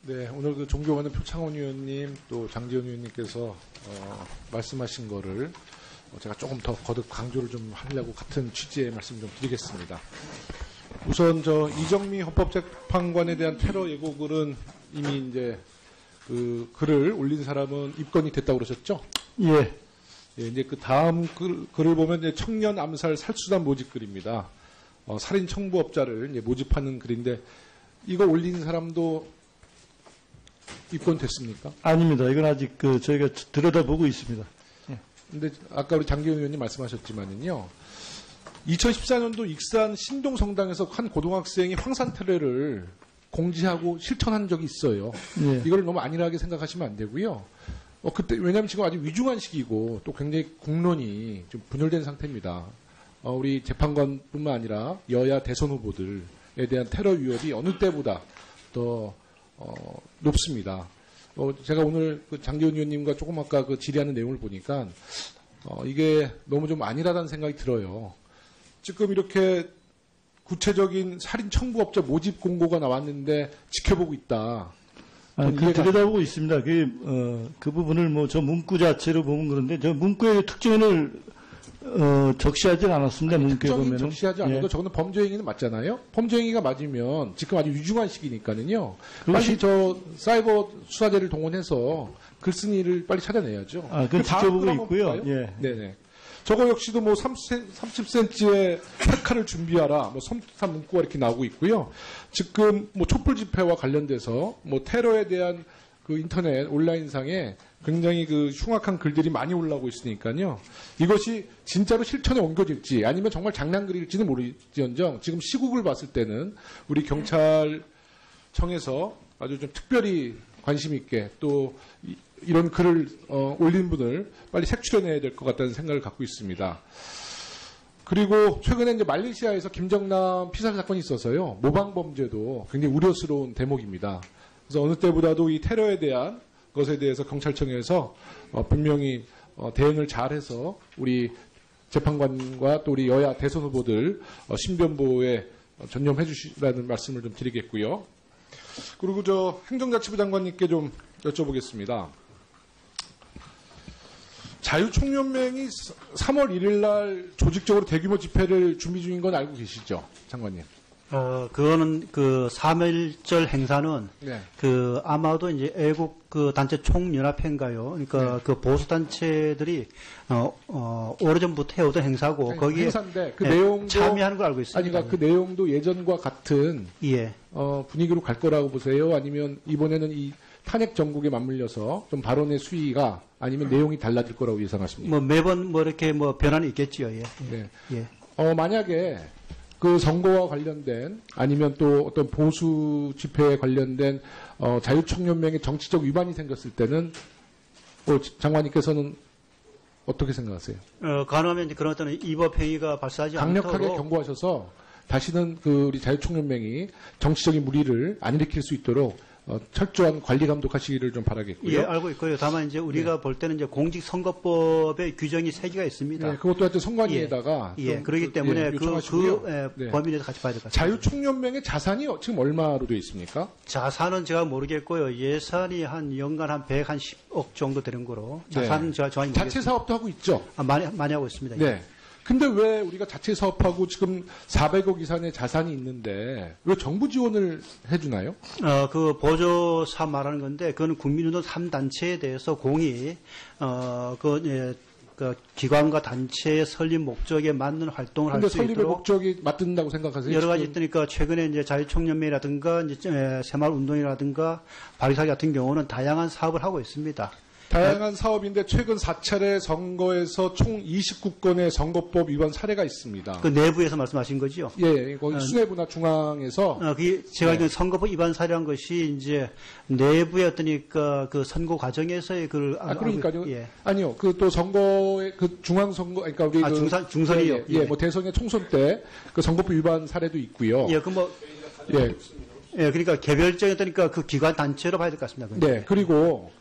네, 오늘 그 존경하는 표창원 의원님 또 장지원 의원님께서 말씀하신 거를 제가 조금 더 거듭 강조를 좀 하려고 같은 취지의 말씀 좀 드리겠습니다. 우선 이정미 헌법재판관에 대한 테러 예고글은 이미 이제 그 글을 올린 사람은 입건이 됐다고 그러셨죠? 예. 예, 이제 그 다음 글을 보면 이제 청년 암살 살수단 모집 글입니다. 살인 청부업자를 이제 모집하는 글인데 이거 올린 사람도 입건됐습니까? 아닙니다. 이건 아직 저희가 들여다보고 있습니다. 근데 아까 우리 장기훈 의원님 말씀하셨지만은요. 2014년도 익산 신동성당에서 한 고등학생이 황산 테러를 공지하고 실천한 적이 있어요. 예. 이걸 너무 안일하게 생각하시면 안 되고요. 그때 왜냐하면 지금 아직 위중한 시기고 또 굉장히 공론이 좀 분열된 상태입니다. 우리 재판관뿐만 아니라 여야 대선 후보들에 대한 테러 위협이 어느 때보다 더 높습니다. 제가 오늘 그 장기훈 의원님과 조금 아까 그 질의하는 내용을 보니까 이게 너무 좀 안일하다는 생각이 들어요. 지금 이렇게 구체적인 살인 청부업자 모집 공고가 나왔는데 지켜보고 있다. 들여다보고 있습니다. 그 부분을 저 문구 자체로 보면 그런데 저 문구의 특징을 적시하지 않았습니다. 문구에 보면은. 적시하지 않아도 저거는 범죄 행위는 맞잖아요. 범죄 행위가 맞으면 지금 아주 유중한 시기니까는요. 빨리 저 사이버 수사대를 동원해서 글쓴이를 빨리 찾아내야죠. 그건 지켜보고 있고요. 예. 네네. 저거 역시도 30cm의 팩카를 준비하라, 섬뜩한 문구가 이렇게 나오고 있고요. 지금 촛불 집회와 관련돼서 테러에 대한 그 인터넷 온라인상에 굉장히 그 흉악한 글들이 많이 올라오고 있으니까요. 이것이 진짜로 실천에 옮겨질지 아니면 정말 장난글일지는 모르지언정 지금 시국을 봤을 때는 우리 경찰청에서 아주 좀 특별히 관심 있게 또 이런 글을 올린 분을 빨리 색출해내야 될 것 같다는 생각을 갖고 있습니다. 그리고 최근에 이제 말레이시아에서 김정남 피살 사건이 있어서요. 모방범죄도 굉장히 우려스러운 대목입니다. 그래서 어느 때보다도 이 테러에 대한 것에 대해서 경찰청에서 분명히 대응을 잘해서 우리 재판관과 또 우리 여야 대선 후보들 신변보호에 전념해 주시라는 말씀을 좀 드리겠고요. 그리고 행정자치부 장관님께 좀 여쭤보겠습니다. 자유총연맹이 3월 1일 날 조직적으로 대규모 집회를 준비 중인 건 알고 계시죠, 장관님? 그거는 그 3.1절 행사는 네. 아마도 이제 애국 단체 총연합회인가요? 그러니까 네. 그 보수 단체들이 오래전부터 해오던 행사고 거기에 행사인데 그 내용도 참여하는 걸 알고 있습니다. 아니 그러니까 그 내용도 예전과 같은 예. 분위기로 갈 거라고 보세요? 아니면 이번에는 이 탄핵 정국에 맞물려서 좀 발언의 수위가 아니면 내용이 달라질 거라고 예상하십니까? 매번 이렇게 변화는 있겠지요. 예. 네. 예. 만약에 그 선거와 관련된 아니면 또 어떤 보수 집회에 관련된 자유총연맹의 정치적 위반이 생겼을 때는 장관님께서는 어떻게 생각하세요? 가능하면 이제 그런 어떤 위법 행위가 발생하지 강력하게 않도록 경고하셔서 다시는 우리 자유총연맹이 정치적인 무리를 안 일으킬 수 있도록 철저한 관리 감독하시기를 좀 바라겠고요. 예, 알고 있고요. 다만 이제 우리가 볼 때는 이제 공직선거법의 규정이 3개가 있습니다. 네, 그것도 하여튼 선관위에다가 그렇기 때문에 네. 범위에 대해서 같이 봐야 될 것 같습니다. 자유총연맹의 자산이 지금 얼마로 되어 있습니까? 자산은 제가 모르겠고요. 예산이 연간 한 110억 정도 되는 거로. 자산은 네. 제가 정확히 모르겠습니다. 자체 사업도 하고 있죠? 많이 하고 있습니다. 네. 근데 왜 우리가 자체 사업하고 지금 400억 이상의 자산이 있는데 왜 정부 지원을 해주나요? 그 보조 사업 말하는 건데 그건 국민운동 3단체에 대해서 공이 그 기관과 단체의 설립 목적에 맞는 활동을 할 수 있도록. 근데 설립의 목적이 맞든다고 생각하세요? 여러 가지 있으니까 최근에 이제 자유총연맹이라든가 이제 새마을운동이라든가 바리사기 같은 경우는 다양한 사업을 하고 있습니다. 다양한 사업인데 최근 4차례 선거에서 총 29건의 선거법 위반 사례가 있습니다. 그 내부에서 말씀하신 거죠? 예, 거기 수뇌부나 중앙에서. 제가 알기로는 선거법 위반 사례한 것이 이제 내부의 어떠니까 그 선거 과정에서의 그러니까요. 예. 아니요, 또 선거의 중앙선거, 그러니까 우리 중선이요. 예, 대선의 총선 때 그 선거법 위반 사례도 있고요. 예, 예, 그러니까 개별적인 어떠니까 그 기관 단체로 봐야 될 것 같습니다. 네, 그리고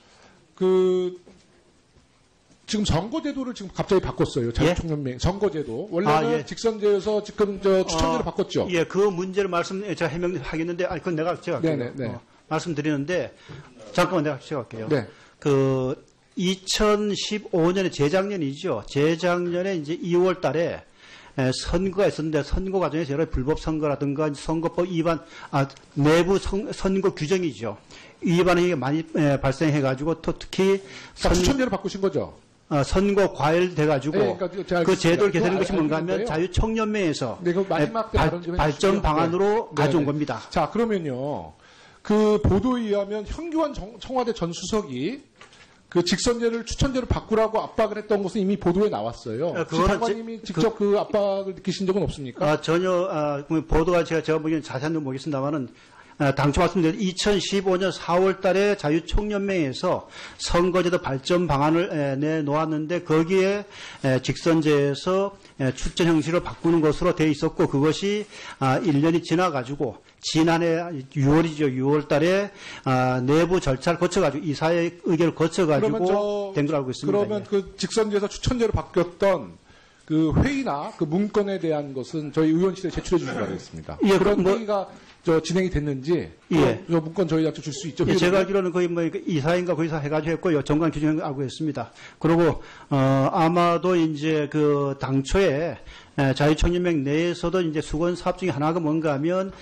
지금 선거제도를 지금 갑자기 바꿨어요. 자유총연맹 선거제도. 원래는 직선제여서 지금 추천제로 바꿨죠. 예, 그 문제를 제가 해명하겠는데, 그건 제가 네네. 말씀드리는데 잠깐만 내가 시작할게요. 네. 그 2015년에 재작년이죠. 재작년에 이제 2월 달에 선거가 있었는데 선거 과정에서 여러 불법 선거라든가 선거법 위반, 내부 선거 규정이죠. 위반이 많이 발생해가지고 또 특히 추천제로 바꾸신 거죠? 선거 과열돼가지고 네, 그러니까 제가 그 제도를 그거 개선한 것이 뭔가 하면 알겠는데요. 자유총연맹에서 네, 그 마지막 때 발언 좀 발전 해주시죠. 방안으로 네. 가져온 네. 겁니다. 자, 그러면요. 그 보도에 의하면 현규환 청와대 전 수석이 그 직선제를 추천제로 바꾸라고 압박을 했던 것은 이미 보도에 나왔어요. 혹시 그거는 장관님이 직접 그 압박을 느끼신 적은 없습니까? 전혀 보도가 제가 보기에는 자세한 건 모르겠습니다만은 당초 말씀드린 2015년 4월 달에 자유총연맹에서 선거제도 발전 방안을 내놓았는데 거기에 직선제에서 추천 형식으로 바꾸는 것으로 되어 있었고 그것이 1년이 지나가지고 지난해 6월이죠. 6월 달에 내부 절차를 거쳐가지고 이사의 의결을 거쳐가지고 된 걸 알고 있습니다. 그러면 그 직선제에서 추천제로 바뀌었던 그 회의나 그 문건에 대한 것은 저희 의원실에 제출해 주시기 바라겠습니다. 예, 그런 뭐- 회의가 진행이 됐는지 예. 그 문건 저희한테 줄 수 있죠? 예, 제가 알기로는 거의 뭐 이사인가 거기서 해가지고 했고요. 정관 규정을 알고 있습니다. 그리고 아마도 이제 그 당초에 자유총연맹 내에서도 이제 수건 사업 중에 하나가 뭔가 하면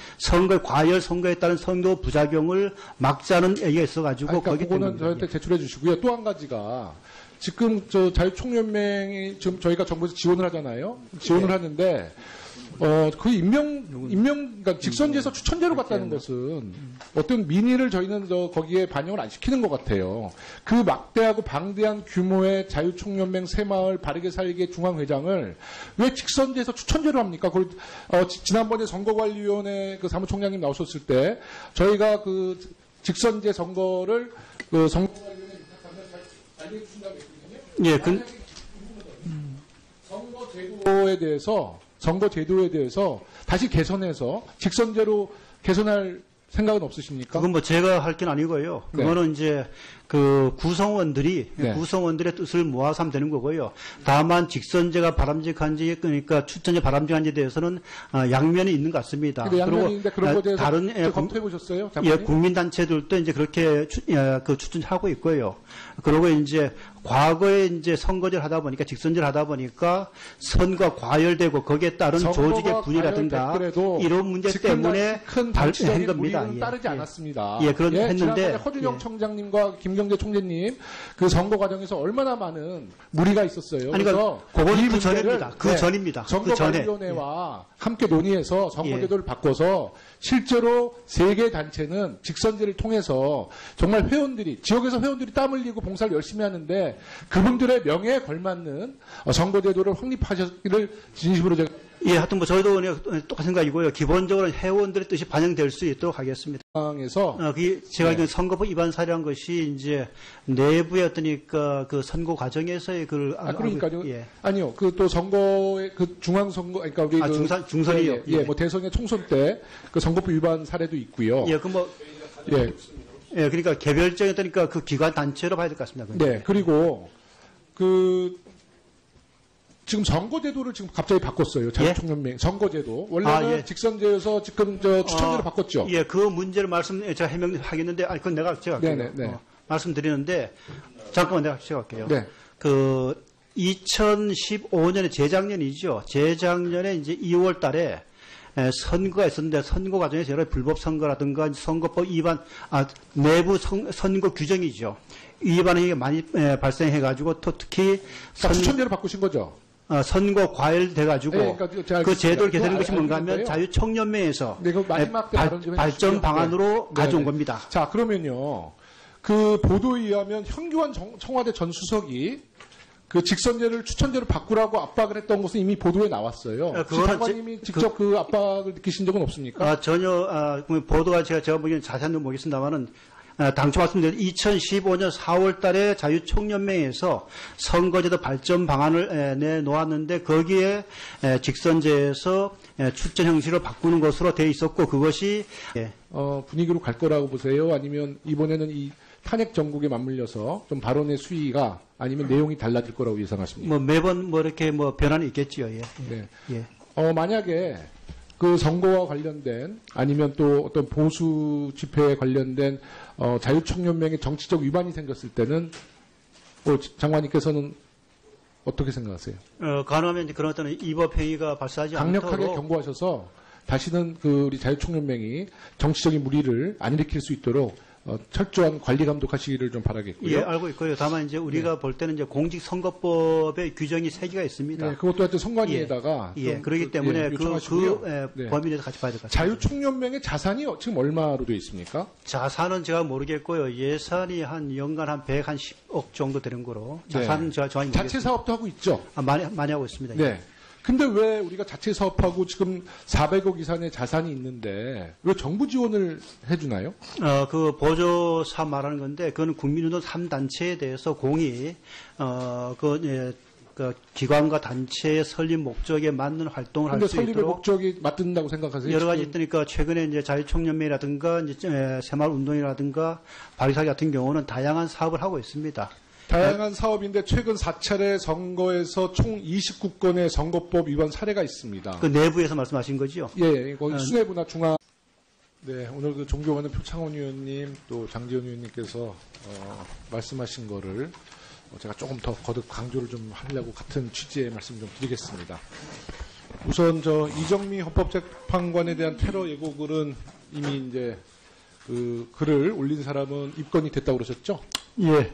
과열 선거에 따른 선거 부작용을 막자는 얘기가 있어가지고 그러니까 거기 그거는 때문에 저한테 제출해 주시고요. 또 한 가지가 지금 자유총연맹이 지금 저희가 정부에서 지원을 하잖아요. 지원을 네. 하는데 그 그러니까 직선제에서 추천제로 갔다는 것은 어떤 민의를 저희는 거기에 반영을 안 시키는 것 같아요. 그 막대하고 방대한 규모의 자유총연맹 새마을 바르게 살게 중앙회장을 왜 직선제에서 추천제로 합니까? 지난번에 선거관리위원회 그 사무총장님 나오셨을 때 저희가 그 직선제 선거를 그 선거관리위원회 알게 주신다고 했거든요. 예, 선거제도에 대해서 다시 개선해서 직선제로 개선할 생각은 없으십니까? 그건 뭐 제가 할 건 아니고요. 네. 그거는 이제 그 구성원들의 뜻을 모아서 하면 되는 거고요. 다만 직선제가 바람직한지 그러니까 추천제 바람직한지에 대해서는 양면이 있는 것 같습니다. 근데 양면인데 그런 것에 대해서 다른 검토해 보셨어요? 국민단체들도 이제 그렇게 그 추천하고 있고요. 그리고 이제 과거에 이제 선거제를 하다 보니까 직선제를 하다 보니까 선거 과열되고 거기에 따른 조직의 분열이라든가 이런 문제 때문에 큰 한 정치적인 겁니다. 무리는 따르지 않았습니다. 그런 했는데 지난번에 허준영 청장님과 김경재 총재님 그 선거 과정에서 얼마나 많은 무리가 있었어요. 아니, 그래서 그건 이 그 문제를 전입니다. 그 전입니다. 그 전에. 선거관리위원회와 함께 논의해서 선거제도를 바꿔서 실제로 세 개 단체는 직선제를 통해서 정말 지역에서 회원들이 땀 흘리고 봉사를 열심히 하는데 그분들의 명예에 걸맞는 선거제도를 확립하시기를 진심으로 제가 하여튼 뭐 저희도 그냥 똑같은 생각이고요. 기본적으로 회원들의 뜻이 반영될 수 있도록 하겠습니다. 상황에서 제가 알기로는 선거법 위반 사례한 것이 이제 내부의 그 선거 과정에서의 그러니까요. 예. 아니요. 그 또 선거의 그 중앙선거, 그러니까 우리 중선이요. 뭐 대선의 총선 때 그 선거법 위반 사례도 있고요. 그러니까 개별적인 그 기관 단체로 봐야 될 것 같습니다. 네. 그리고 지금 선거제도를 지금 갑자기 바꿨어요. 자유총연맹 선거제도. 원래는 직선제여서 지금 추천제로 바꿨죠. 그 문제를 제가 해명하겠는데, 그건 제가 할게요. 말씀드리는데, 잠깐만 내가 시작할게요. 네. 그 2015년에 재작년이죠. 재작년에 이제 2월 달에 선거가 있었는데 선거 과정에서 여러 불법 선거라든가 선거법 위반, 내부 선거 규정이죠. 위반이 많이 발생해가지고 또 특히 추천제로 바꾸신 거죠. 선거 과열돼가지고 네, 그러니까 그 제도를 개선한 것이 그거 뭔가 하면 알겠는데요. 자유총연맹에서 네, 그 마지막 때 발언 좀 발전 해주시죠. 방안으로 네. 가져온 네. 겁니다. 자, 그러면요. 그 보도에 의하면 현규환 청와대 전 수석이 그 직선제를 추천제로 바꾸라고 압박을 했던 것은 이미 보도에 나왔어요. 혹시 장관님이 직접 그 압박을 느끼신 적은 없습니까? 전혀 보도가 제가 보기에는 자세한 건 모르겠습니다만은 당초 말씀드린 2015년 4월 달에 자유총연맹에서 선거제도 발전 방안을 내놓았는데 거기에 직선제에서 추천 형식으로 바꾸는 것으로 되어 있었고 그것이 분위기로 갈 거라고 보세요? 아니면 이번에는 이 탄핵 정국에 맞물려서 좀 발언의 수위가 아니면 내용이 달라질 거라고 예상하십니까? 매번 이렇게 변화는 있겠지요. 네. 예. 만약에 그 선거와 관련된 아니면 또 어떤 보수 집회에 관련된 자유총연맹의 정치적 위반이 생겼을 때는 장관님께서는 어떻게 생각하세요? 가능하면 이제 그런 어떤 위법 행위가 발생하지 강력하게 않도록 경고하셔서 다시는 그 우리 자유총연맹이 정치적인 무리를 안 일으킬 수 있도록 철저한 관리 감독하시기를 좀 바라겠고요. 예, 알고 있고요. 다만 이제 우리가 볼 때는 이제 공직선거법의 규정이 3개가 있습니다. 네, 그것도 하여튼 선관위에다가 예, 그렇기 때문에 요청하시고요. 그 네. 범위 내에서 같이 봐야 될 것 같습니다. 자유총연맹의 자산이 지금 얼마로 되어 있습니까? 자산은 제가 모르겠고요. 예산이 한 연간 한 110억 정도 되는 거로 자산은 제가 정확히 모르겠습니다. 자체 사업도 하고 있죠. 많이 하고 있습니다. 네. 근데 왜 우리가 자체 사업하고 지금 400억 이상의 자산이 있는데 왜 정부 지원을 해주나요? 그 보조 사업 말하는 건데 그건 국민운동 3단체에 대해서 공이 그 기관과 단체의 설립 목적에 맞는 활동을 할 근데 수 설립의 있도록 목적이 맞든다고 생각하세요? 여러 가지 지금? 있으니까 최근에 이제 자유총연맹이라든가 이제 새마을운동이라든가 바리사기 같은 경우는 다양한 사업을 하고 있습니다. 다양한 사업인데 최근 4차례 선거에서 총 29건의 선거법 위반 사례가 있습니다. 그 내부에서 말씀하신 거죠? 예, 거기 수뇌부나 중앙. 네, 오늘 그 존경하는 표창원 의원님 또 장지원 의원님께서 말씀하신 거를 제가 조금 더 거듭 강조를 좀 하려고 같은 취지의 말씀 좀 드리겠습니다. 우선 이정미 헌법재판관에 대한 테러 예고글은 이미 이제 그 글을 올린 사람은 입건이 됐다고 그러셨죠? 예.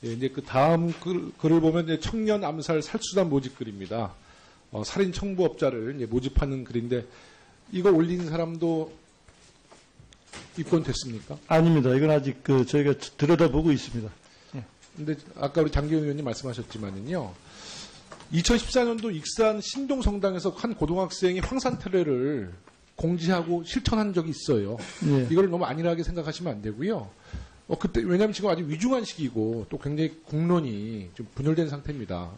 예, 이제 그 다음 글을 보면 이제 청년 암살 살수단 모집 글입니다. 살인 청부업자를 이제 모집하는 글인데 이거 올린 사람도 입건됐습니까? 아닙니다. 이건 아직 저희가 들여다보고 있습니다. 근데 아까 우리 장기현 의원님 말씀하셨지만은요. 2014년도 익산 신동성당에서 한 고등학생이 황산태례를 공지하고 실천한 적이 있어요. 예. 이걸 너무 안일하게 생각하시면 안 되고요. 그때 왜냐하면 지금 아직 위중한 시기고 또 굉장히 공론이 좀 분열된 상태입니다.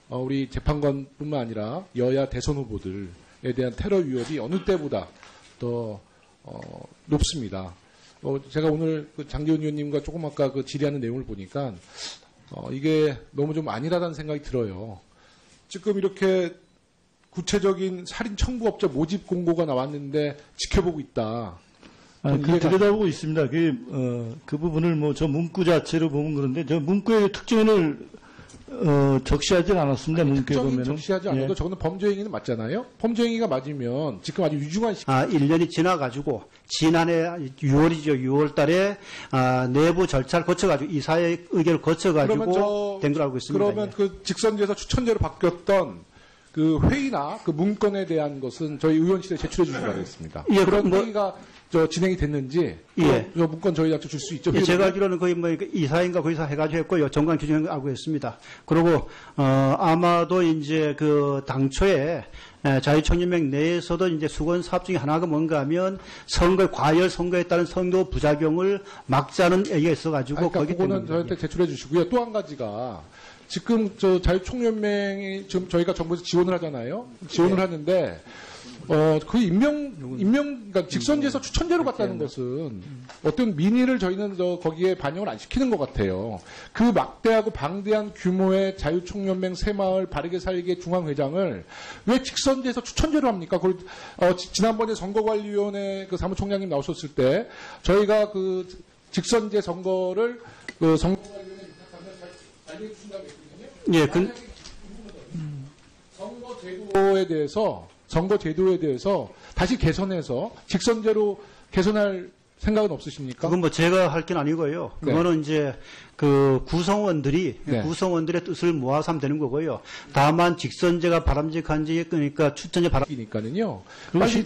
우리 재판관뿐만 아니라 여야 대선 후보들에 대한 테러 위협이 어느 때보다 더 높습니다. 제가 오늘 그 장기훈 의원님과 조금 아까 그 질의하는 내용을 보니까 이게 너무 좀 안일하다는 생각이 들어요. 지금 이렇게 구체적인 살인 청부업자 모집 공고가 나왔는데 지켜보고 있다. 들여다보고 있습니다. 그 부분을 저 문구 자체로 보면 그런데 저 문구의 특징을 적시하진 않았습니다. 문구에 특정인 보면은. 적시하지 않아도 예. 저거는 범죄 행위는 맞잖아요. 범죄 행위가 맞으면 지금 아주 위중한 시기. 1년이 지나가지고 지난해 6월이죠. 6월 달에 내부 절차를 거쳐가지고 이사의 의견을 거쳐가지고 된 걸 알고 있습니다. 그러면 예. 그 직선제에서 추천제로 바뀌었던 그 회의나 그 문건에 대한 것은 저희 의원실에 제출해 주시기 바라겠습니다. 예, 그런 회의가 진행이 됐는지 예. 저 문건 저희한테 줄 수 있죠. 예, 제가 알기로는 거의 이사인가 거기서 해가지고 했고요. 정관 규정을 알고 있습니다. 그리고 아마도 이제 그 당초에 자유총연맹 내에서도 이제 수건 사업 중에 하나가 뭔가 하면 과열 선거에 따른 선거 부작용을 막자는 얘기가 있어가지고 그러니까 거기 그거는 때문에 저한테 제출해 주시고요. 또 한 가지가 지금 자유총연맹이 지금 저희가 정부에서 지원을 하잖아요. 지원을 하는데 그 그러니까 직선제에서 추천제로 갔다는 것은 어떤 민의를 저희는 거기에 반영을 안 시키는 것 같아요. 그 막대하고 방대한 규모의 자유총연맹 새마을 바르게 살기 중앙회장을 왜 직선제에서 추천제로 합니까? 지난번에 선거관리위원회 그 사무총장님 나오셨을 때 저희가 그 직선제 선거를 그 선거관리위원회 알려 주신다고 했거든요. 예, 선거제도에 대해서 다시 개선해서 직선제로 개선할 생각은 없으십니까? 그건 제가 할 건 아니고요. 네. 그거는 이제 그 구성원들의 뜻을 모아서 하면 되는 거고요. 다만 직선제가 바람직한지 그러니까 추천제 이니까는요. 빨리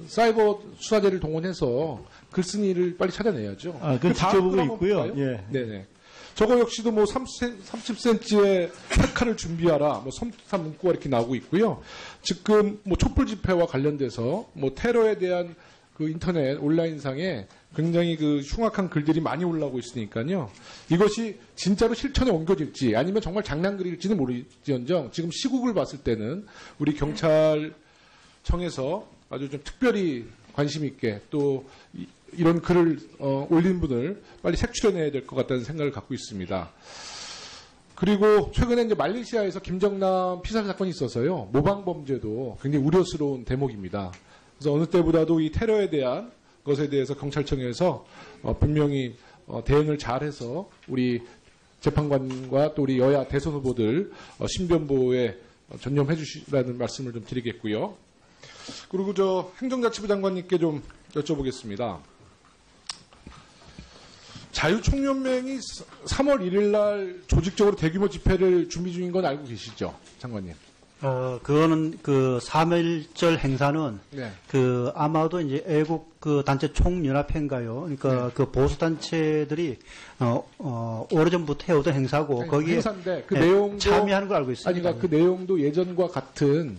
사이버 수사대를 동원해서 글쓴이를 빨리 찾아내야죠. 그건 지켜보고 있고요. 예. 네네. 저거 역시도 30cm의 팩카를 준비하라, 섬뜩한 문구가 이렇게 나오고 있고요. 지금 촛불 집회와 관련돼서 테러에 대한 그 인터넷 온라인상에 굉장히 그 흉악한 글들이 많이 올라오고 있으니까요. 이것이 진짜로 실천에 옮겨질지 아니면 정말 장난글일지는 모르지언정 지금 시국을 봤을 때는 우리 경찰청에서 아주 좀 특별히 관심 있게 또 이런 글을 올린 분을 빨리 색출해내야 될 것 같다는 생각을 갖고 있습니다. 그리고 최근에 이제 말레이시아에서 김정남 피살 사건이 있어서요. 모방범죄도 굉장히 우려스러운 대목입니다. 그래서 어느 때보다도 이 테러에 대한 것에 대해서 경찰청에서 분명히 대응을 잘해서 우리 재판관과 또 우리 여야 대선 후보들 신변 보호에 전념해 주시라는 말씀을 좀 드리겠고요. 그리고 저 행정자치부 장관님께 좀 여쭤보겠습니다. 자유총연맹이 3월 1일 날 조직적으로 대규모 집회를 준비 중인 건 알고 계시죠, 장관님? 그거는 그 3.1절 행사는 네. 그 아마도 이제 애국 그 단체 총연합회인가요? 그러니까 네. 그 보수 단체들이 오래전부터 해오던 행사고 거기에 행사인데 그 예, 내용도 참여하는 걸 알고 있습니다. 아니 그러니까 그 내용도 예전과 같은